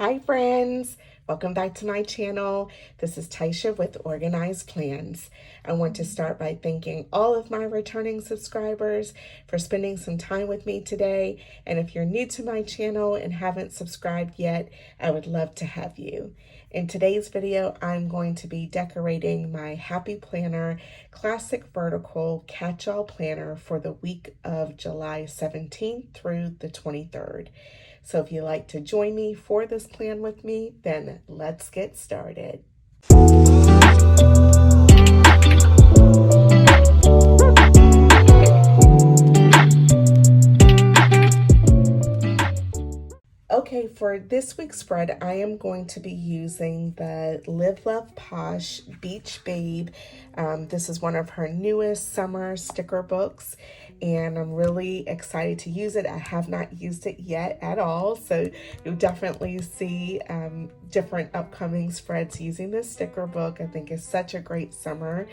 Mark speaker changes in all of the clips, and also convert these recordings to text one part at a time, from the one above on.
Speaker 1: Hi friends, welcome back to my channel. This is Taisha with Organized Plans. I want to start by thanking all of my returning subscribers for spending some time with me today. And if you're new to my channel and haven't subscribed yet, I would love to have you. In today's video, I'm going to be decorating my Happy Planner Classic Vertical Catch-All Planner for the week of July 17th through the 23rd. So if you'd like to join me for this plan with me, then let's get started. Okay, for this week's spread, I am going to be using the Live.Love.Posh Beach Babe. This is one of her newest summer sticker books, and I'm really excited to use it. I have not used it yet at all, so you'll definitely see different upcoming spreads using this sticker book. I think it's such a great summer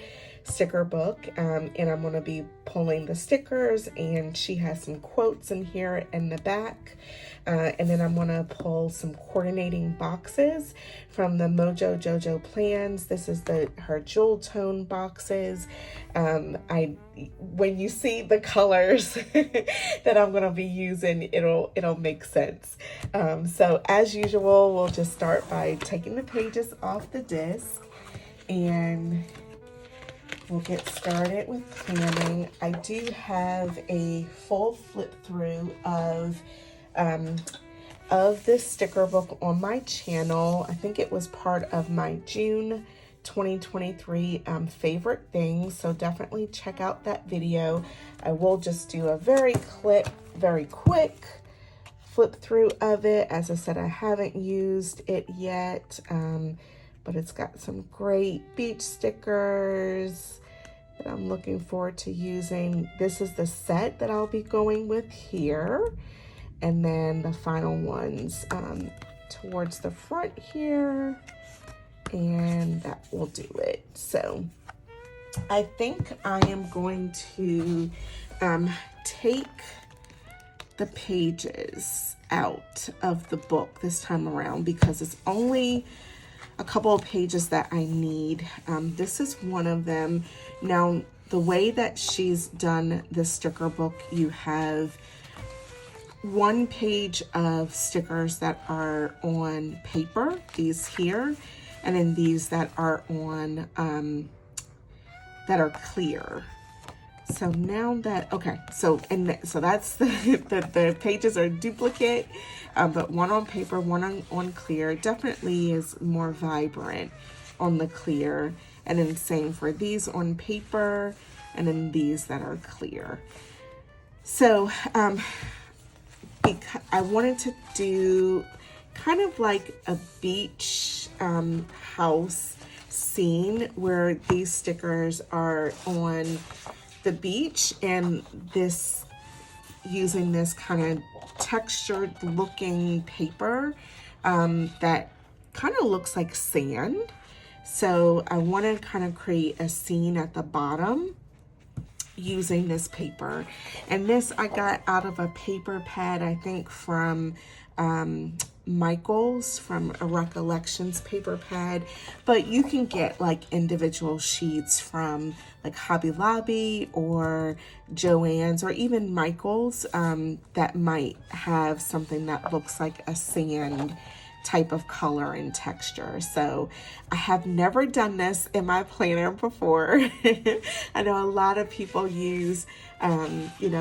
Speaker 1: sticker book, and I'm going to be pulling the stickers, and she has some quotes in here in the back. And then I'm going to pull some coordinating boxes from the Mojo Jojo Plans. This is her jewel tone boxes. When you see the colors that I'm going to be using, it'll make sense. So as usual, we'll just start by taking the pages off the disc, and we'll get started with planning. I do have a full flip through of this sticker book on my channel. I think it was part of my June 2023 favorite things, so definitely check out that video. I will just do a very quick flip through of it. As I said, I haven't used it yet, but it's got some great beach stickers that I'm looking forward to using. This is the set that I'll be going with here. And then the final ones towards the front here, and that will do it. So I think I am going to take the pages out of the book this time around because it's only a couple of pages that I need. This is one of them. Now, the way that she's done this sticker book, you have one page of stickers that are on paper, these here, and then these that are on that are clear. So now that so that's the pages are duplicate, but one on paper, one on clear. Definitely is more vibrant on the clear, and then same for these on paper, and then these that are clear. So because I wanted to do kind of like a beach house scene where these stickers are on the beach, and this using this kind of textured looking paper that kind of looks like sand. So I want to kind of create a scene at the bottom using this paper, and this I got out of a paper pad, I think from Michael's, from a Recollections Paper Pad, but you can get like individual sheets from like Hobby Lobby or Joann's or even Michael's that might have something that looks like a sand type of color and texture. So I have never done this in my planner before. I know a lot of people use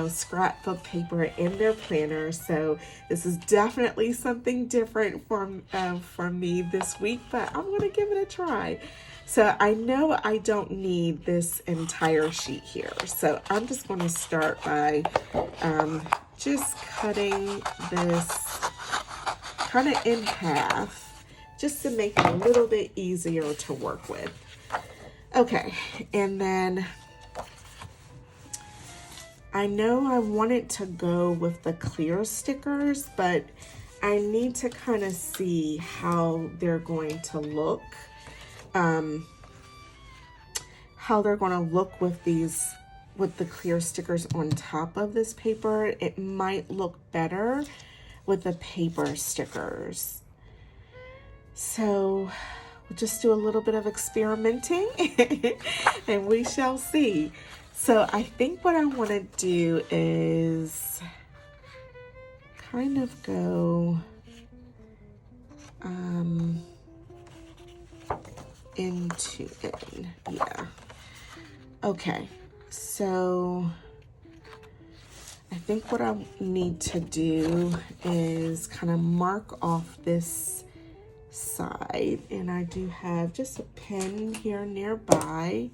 Speaker 1: scrapbook paper in their planner, so this is definitely something different for me this week, but I'm gonna give it a try. So I know I don't need this entire sheet here, so I'm just going to start by just cutting this kind of in half, just to make it a little bit easier to work with. Okay, and then I know I wanted to go with the clear stickers, but I need to kind of see how they're going to look. With the clear stickers on top of this paper. It might look better with the paper stickers. So we'll just do a little bit of experimenting and we shall see. So I think what I want to do is kind of go yeah. Okay, so I think what I need to do is kind of mark off this side, and I do have just a pen here nearby,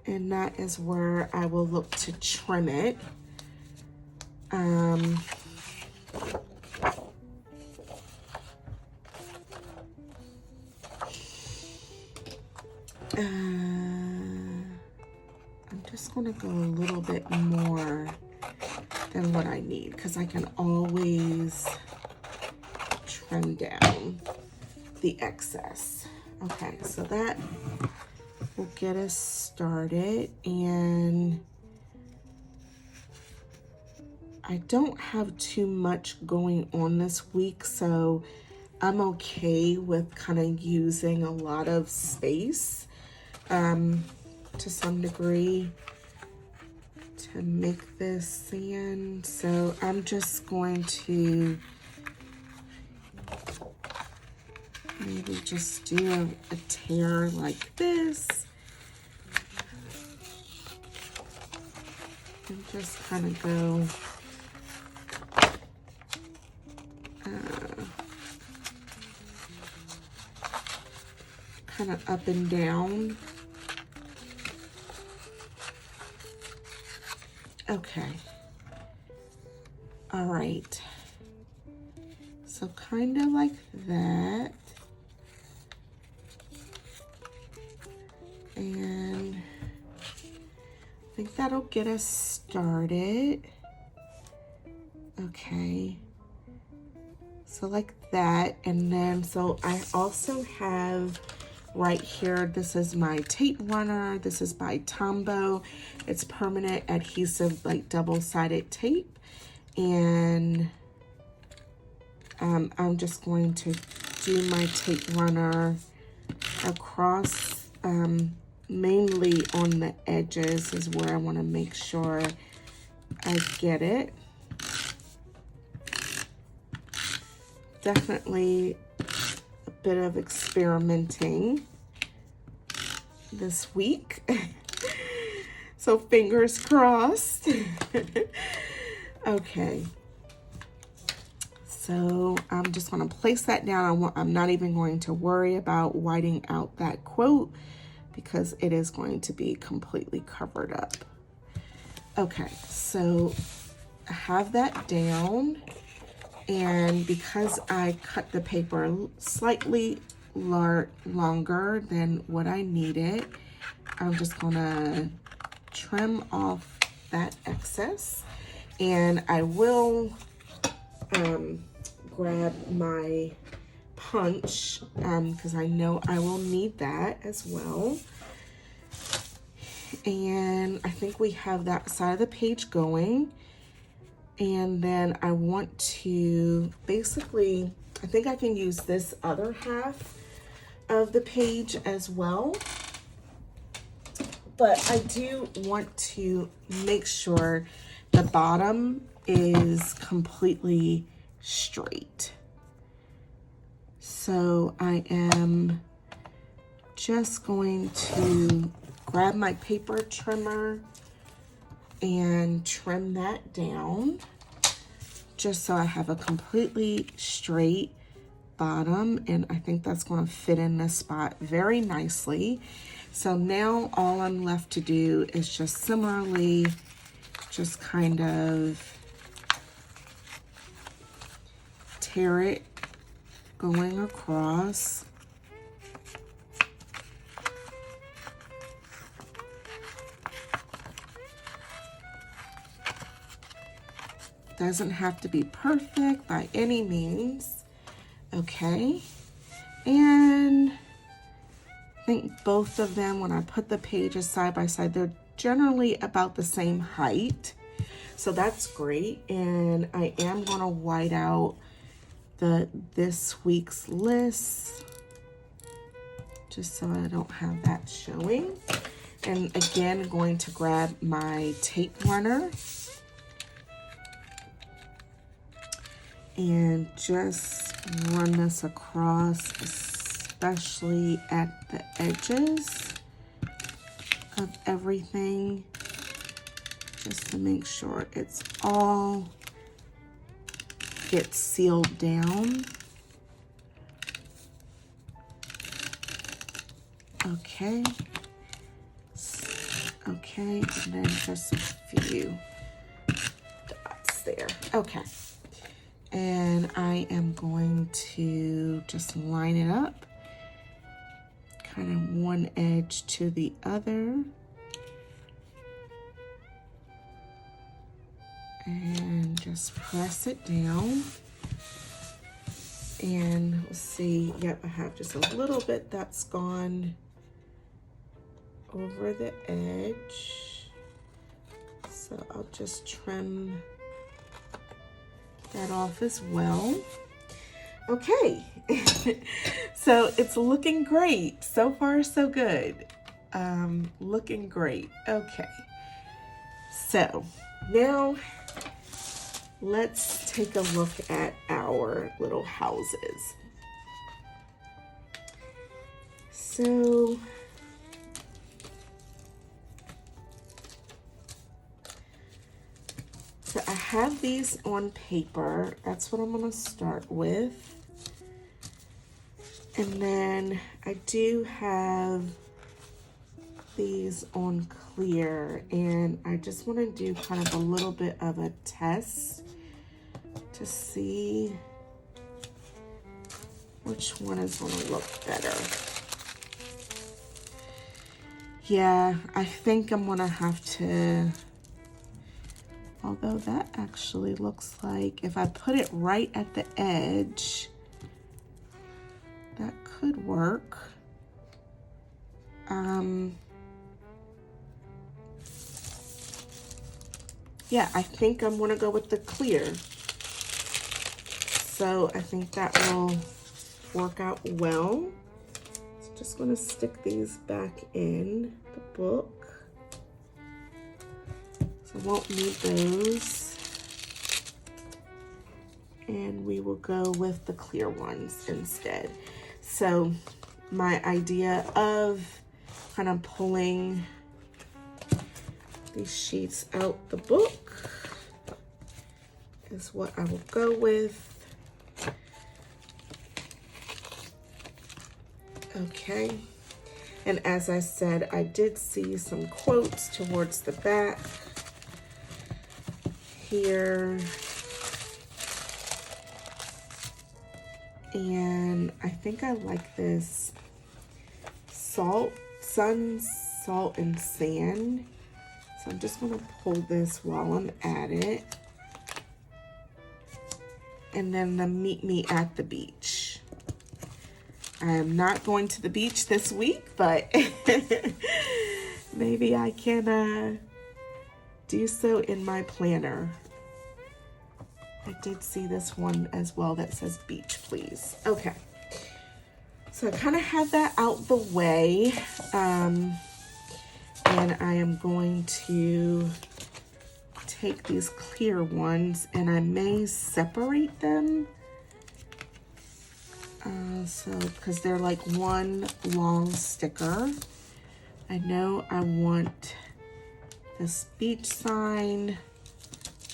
Speaker 1: and that is where I will look to trim it. I'm just going to go a little bit more than what I need because I can always trim down the excess. Okay, so that will get us started, and I don't have too much going on this week, so I'm okay with kind of using a lot of space to some degree to make this sand. So I'm just going to maybe just do a tear like this and just kind of go kind of up and down. Okay. All right. So kind of like that. And I think that'll get us started. Okay. So like that. And then, so I also have right here, this is my tape runner. This is by Tombow. It's permanent adhesive, like double-sided tape. And I'm just going to do my tape runner across, mainly on the edges is where I want to make sure I get it. Definitely a bit of experimenting this week. So fingers crossed. Okay. So I'm just going to place that down. I'm not even going to worry about whiting out that quote because it is going to be completely covered up. Okay, so I have that down. And because I cut the paper slightly longer than what I needed, I'm just gonna trim off that excess. And I will grab my punch because I know I will need that as well. And I think we have that side of the page going. And then I want to basically, I think I can use this other half of the page as well. But I do want to make sure the bottom is completely straight. So I am just going to grab my paper trimmer and trim that down just so I have a completely straight bottom, and I think that's going to fit in this spot very nicely. So now all I'm left to do is just similarly just kind of tear it going across. Doesn't have to be perfect by any means. Okay. And I think both of them, when I put the pages side by side, they're generally about the same height. So that's great. And I am going to white out this week's list, just so I don't have that showing. And again, going to grab my tape runner and just run this across, especially at the edges of everything, just to make sure it's all gets sealed down. Okay. Okay, and then just a few dots there. Okay. And I am going to just line it up, kind of one edge to the other. And just press it down. And we'll see, yep, I have just a little bit that's gone over the edge. So I'll just trim that off as well. Okay, so it's looking great. So far, so good. Looking great. Okay, so now let's take a look at our little houses. So I have these on paper. That's what I'm going to start with. And then I do have these on clear, and I just want to do kind of a little bit of a test to see which one is going to look better. Yeah, I think I'm going to have to, although that actually looks like if I put it right at the edge, that could work. Yeah, I think I'm gonna go with the clear. So I think that will work out well. So just gonna stick these back in the book. So I won't need those. And we will go with the clear ones instead. So my idea of kind of pulling these sheets out the book is what I will go with. Okay, and as I said, I did see some quotes towards the back here, and I think I like this sun, salt, and sand. So I'm just going to pull this while I'm at it. And then the meet me at the beach. I am not going to the beach this week, but maybe I can do so in my planner. I did see this one as well that says beach, please. Okay. So I kind of have that out the way. And I am going to take these clear ones and I may separate them. Because they're like one long sticker. I know I want this beach sign.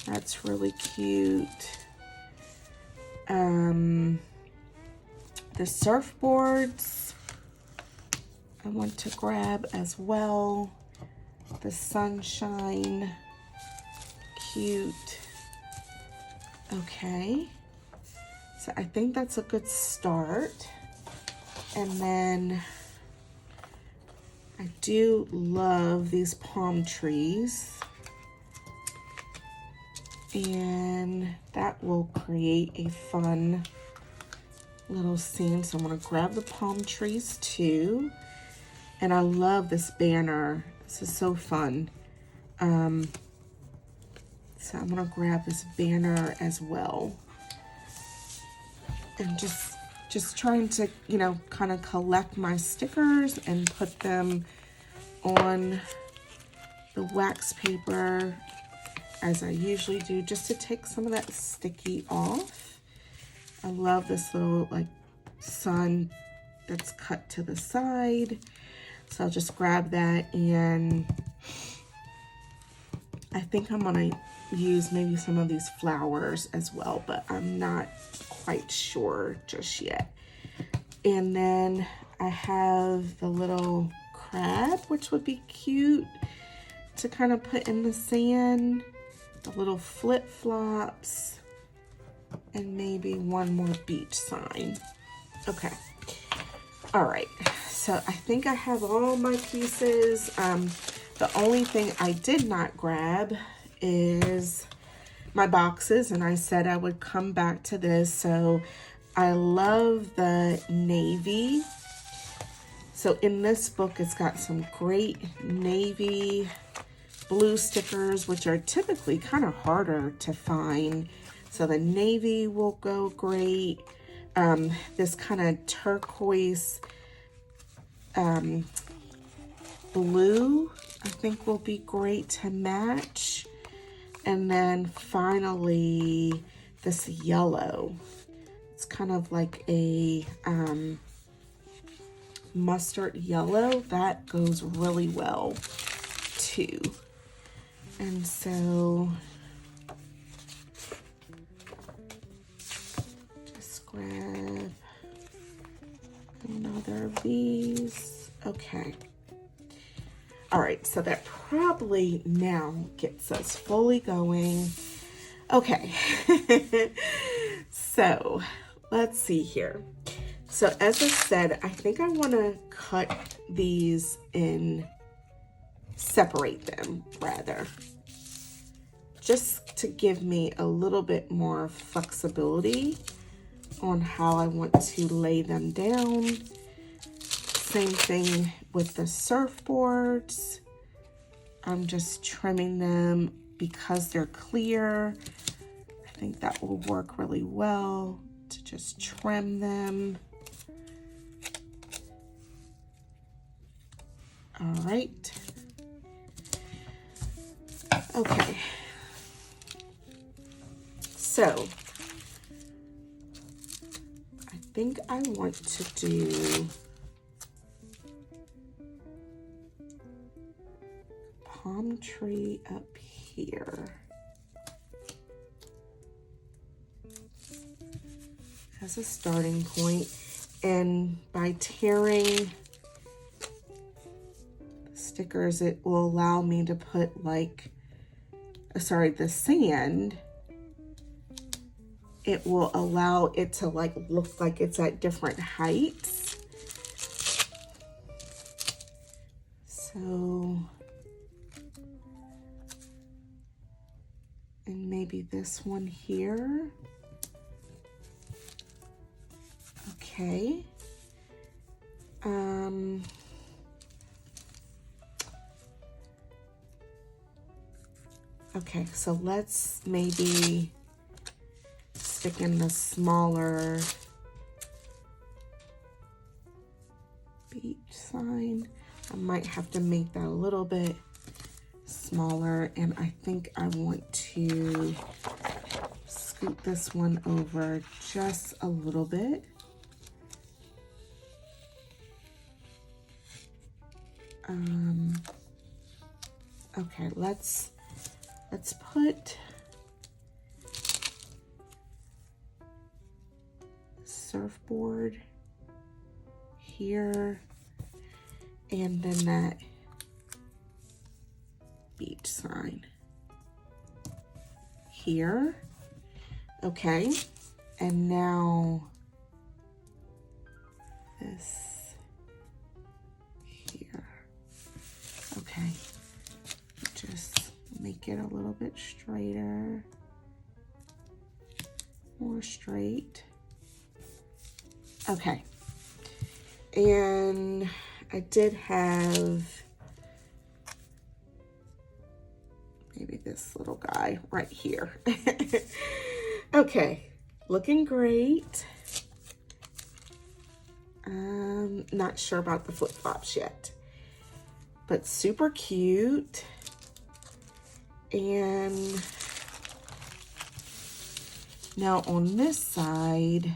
Speaker 1: That's really cute. The surfboards I want to grab as well. The sunshine, cute. Okay, so I think that's a good start. And then I do love these palm trees, and that will create a fun little scene. So I'm gonna grab the palm trees too. And I love this banner. This is so fun. So I'm gonna grab this banner as well. and just trying to, you know, kind of collect my stickers and put them on the wax paper as I usually do, just to take some of that sticky off. I love this little like sun that's cut to the side. So I'll just grab that, and I think I'm gonna use maybe some of these flowers as well, but I'm not quite sure just yet. And then I have the little crab, which would be cute to kind of put in the sand, the little flip-flops, and maybe one more beach sign. Okay, all right, so I think I have all my pieces. The only thing I did not grab is my boxes, and I said I would come back to this. So I love the navy. So in this book, it's got some great navy blue stickers, which are typically kind of harder to find. So the navy will go great. This kind of turquoise blue, I think, will be great to match. And then finally, this yellow. It's kind of like a mustard yellow. That goes really well too. And so just grab another of these. Okay. All right, so that probably now gets us fully going. Okay, so let's see here. So as I said, I think I want to cut these and separate them rather, just to give me a little bit more flexibility on how I want to lay them down. Same thing with the surfboards. I'm just trimming them because they're clear. I think that will work really well to just trim them. All right. Okay. So I think I want to do palm tree up here as a starting point, and by tearing the stickers, it will allow me to put like, the sand, it will allow it to like look like it's at different heights. So, and maybe this one here. Okay. Okay, so let's maybe stick in the smaller beach sign. I might have to make that a little bit smaller, and I think I want to scoot this one over just a little bit. Okay, let's put surfboard here, and then that beach sign here. Okay, and now this here. Okay, just make it a little bit straighter, more straight. Okay, and I did have maybe this little guy right here. Okay, looking great. I'm not sure about the flip-flops yet, but super cute. And now on this side,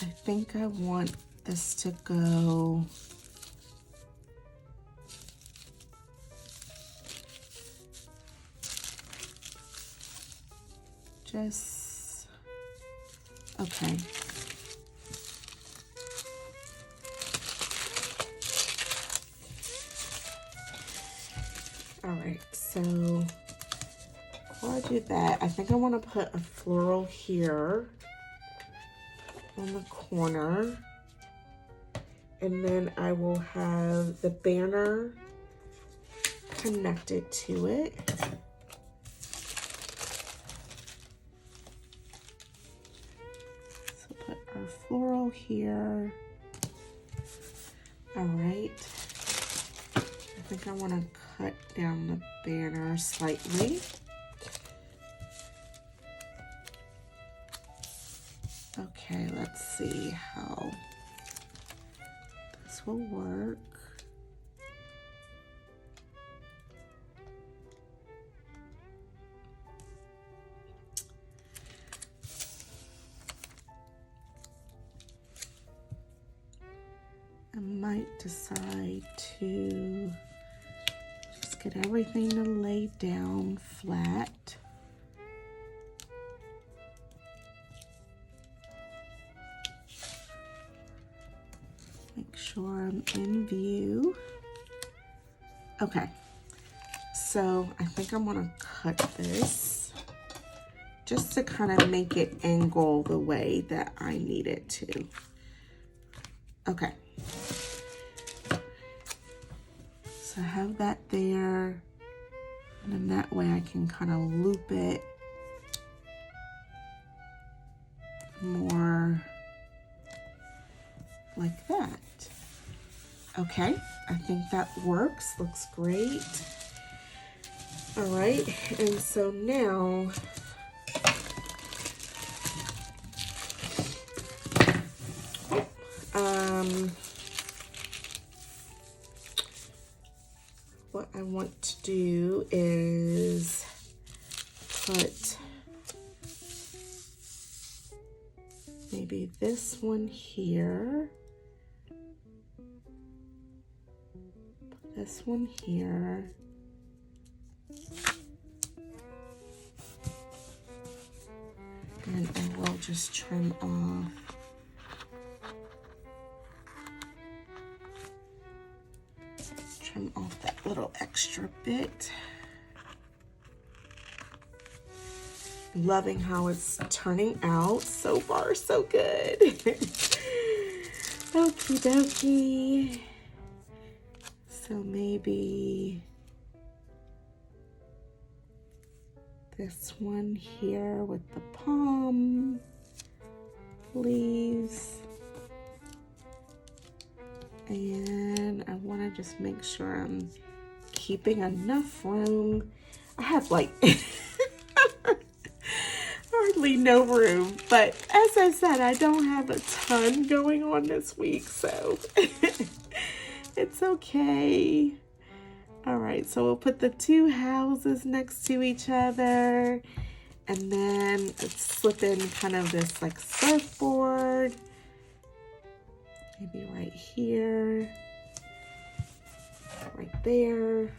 Speaker 1: I think I want this to go just, okay. All right, so before I do that, I think I want to put a floral here on the corner, and then I will have the banner connected to it. So put our floral here. All right. I think I want to cut down the banner slightly. Okay, let's see how this will work. I might decide to just get everything to lay down flat. Make sure I'm in view. Okay, so I think I'm gonna cut this just to kind of make it angle the way that I need it to. Okay. So I have that there, and then that way I can kind of loop it more like that. Okay, I think that works, looks great. All right, and so now, what I want to do is put maybe this one here, put this one here, and I will just trim off that little extra bit. Loving how it's turning out. So far, so good. Okie dokie. So maybe this one here with the palm leaves. And I want to just make sure I'm keeping enough room. I have like hardly no room, but as I said, I don't have a ton going on this week, so it's okay. All right, so we'll put the two houses next to each other, and then slip in kind of this like surfboard. Maybe right here, right there,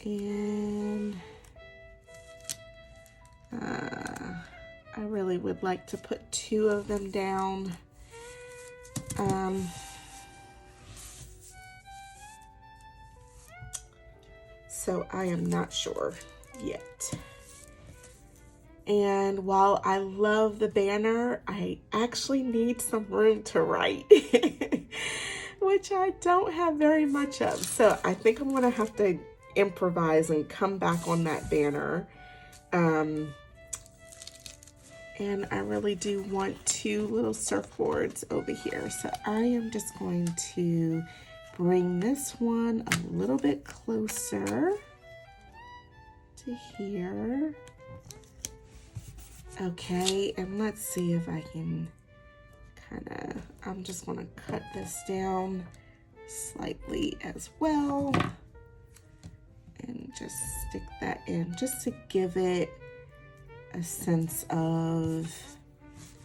Speaker 1: and I really would like to put two of them down. So I am not sure yet. And while I love the banner, I actually need some room to write, which I don't have very much of. So I think I'm gonna have to improvise and come back on that banner. And I really do want two little surfboards over here. So I am just going to bring this one a little bit closer to here. Okay, and let's see if I can I'm just gonna cut this down slightly as well and just stick that in just to give it a sense of,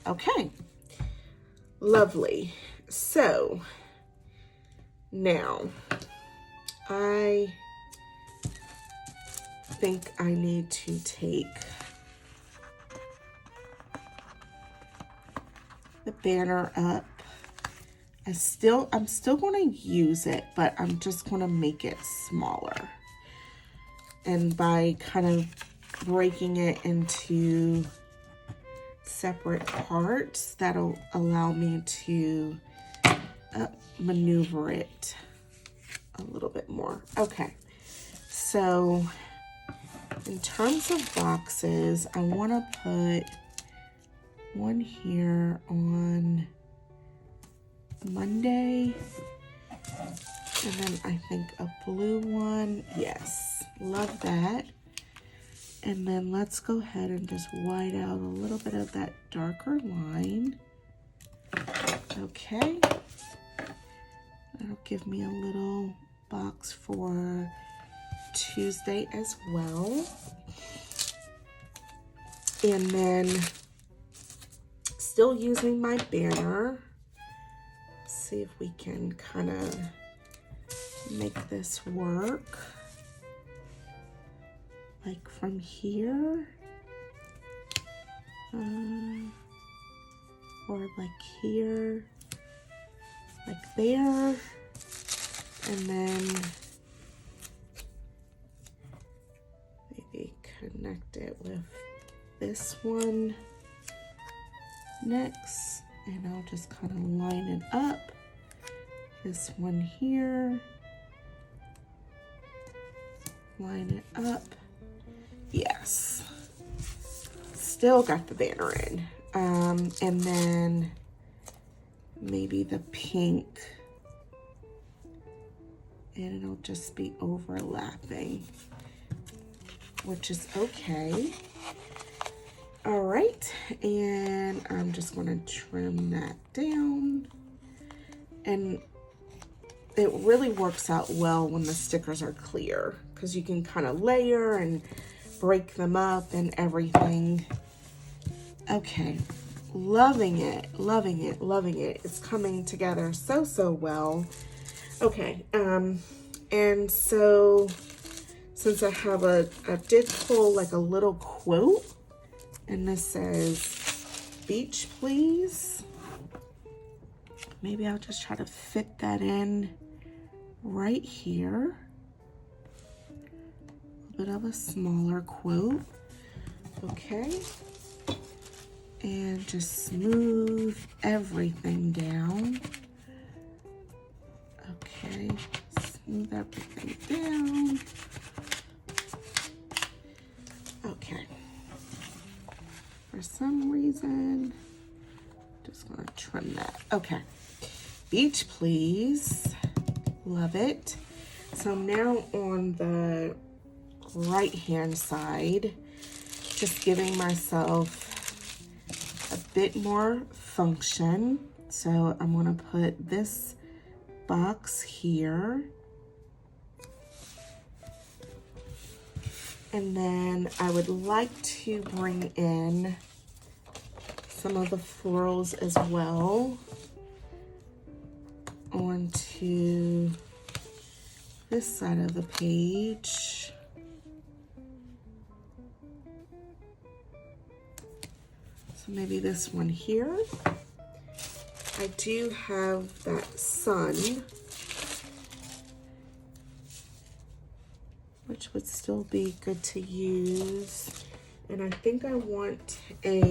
Speaker 1: okay, lovely. So now I think I need to take the banner up. I'm still going to use it, but I'm just going to make it smaller. And by kind of breaking it into separate parts, that'll allow me to maneuver it a little bit more. Okay, so in terms of boxes, I want to put one here on Monday, and then I think a blue one. Yes, love that. And then let's go ahead and just white out a little bit of that darker line. Okay, that'll give me a little box for Tuesday as well. And then still using my banner. See if we can kind of make this work. Like from here, or like here, like there, and then maybe connect it with this one next, and I'll just kind of line it up. This one here, line it up. Yes, still got the banner in. And then maybe the pink, and it'll just be overlapping, which is okay. All right, and I'm just gonna trim that down. And it really works out well when the stickers are clear, because you can kind of layer and break them up and everything. Okay, loving it, loving it, loving it. It's coming together so well. Okay, and so since I have I did pull like a little quote, and this says, "Beach, please." Maybe I'll just try to fit that in right here. A bit of a smaller quote. Okay. And just smooth everything down. Okay. Smooth everything down. Okay. For some reason, just gonna trim that. Okay. Beach, please. Love it. So now on the right hand side, just giving myself a bit more function. So I'm going to put this box here. And then I would like to bring in some of the florals as well onto this side of the page. So maybe this one here. I do have that sun, which would still be good to use. And I think I want let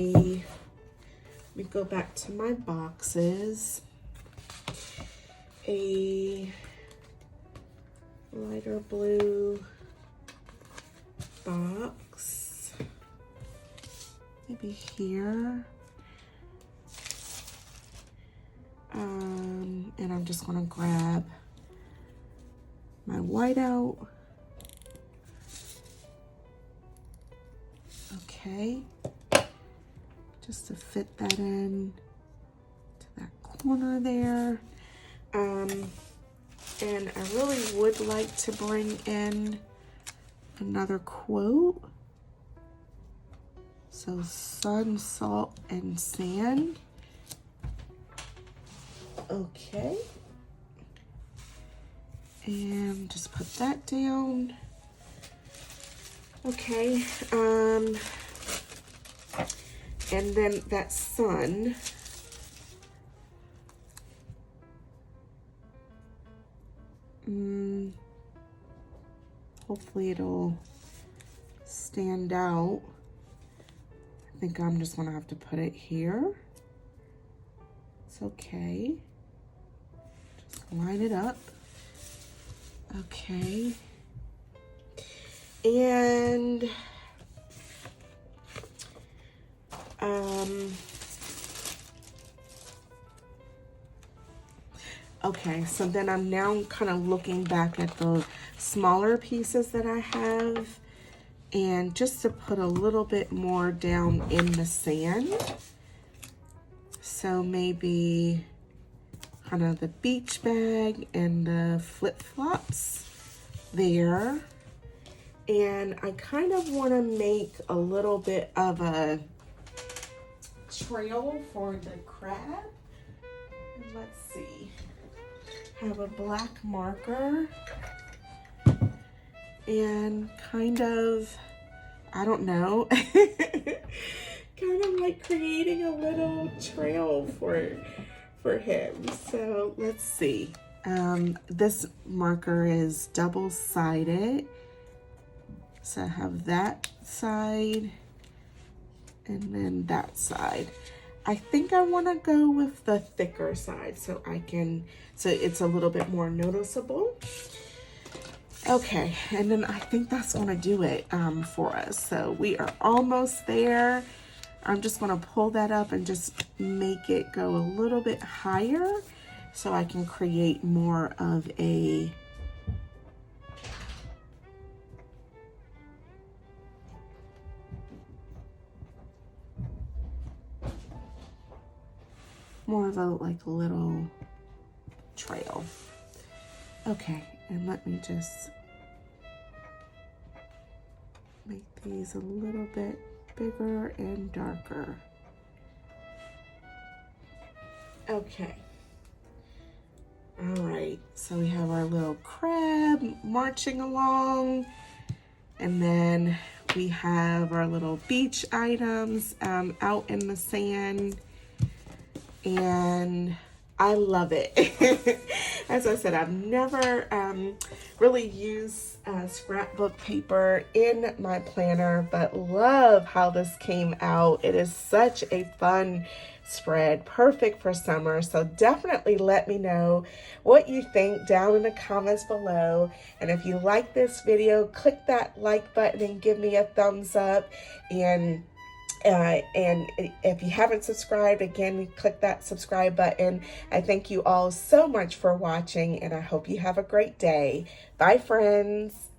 Speaker 1: me go back to my boxes. A lighter blue box, maybe here. And I'm just gonna grab my whiteout. Okay. just to fit that in to that corner there. And I really would like to bring in another quote. So sun, salt, and sand. Okay. And just put that down. Okay. And then that sun. Hopefully it'll stand out. I think I'm just gonna have to put it here. It's okay. Just line it up. Okay. And okay, so then I'm now kind of looking back at the smaller pieces that I have, and just to put a little bit more down in the sand. So maybe kind of the beach bag and the flip-flops there. And I kind of want to make a little bit of a trail for the crab. And let's see. Have a black marker and kind of, I don't know, kind of like creating a little trail for him. So let's see. This marker is double-sided. So I have that side and then that side. I think I want to go with the thicker side so it's a little bit more noticeable. Okay, and then I think that's going to do it for us. So we are almost there. I'm just going to pull that up and just make it go a little bit higher so I can create more of a like little trail. Okay, and let me just make these a little bit bigger and darker. Okay. All right, so we have our little crab marching along, and then we have our little beach items out in the sand. And I love it. As I said, I've never really used scrapbook paper in my planner, but love how this came out. It is such a fun spread, perfect for summer. So definitely let me know what you think down in the comments below. And if you like this video, click that like button and give me a thumbs up. And if you haven't subscribed, again, click that subscribe button. I thank you all so much for watching, and I hope you have a great day. Bye, friends.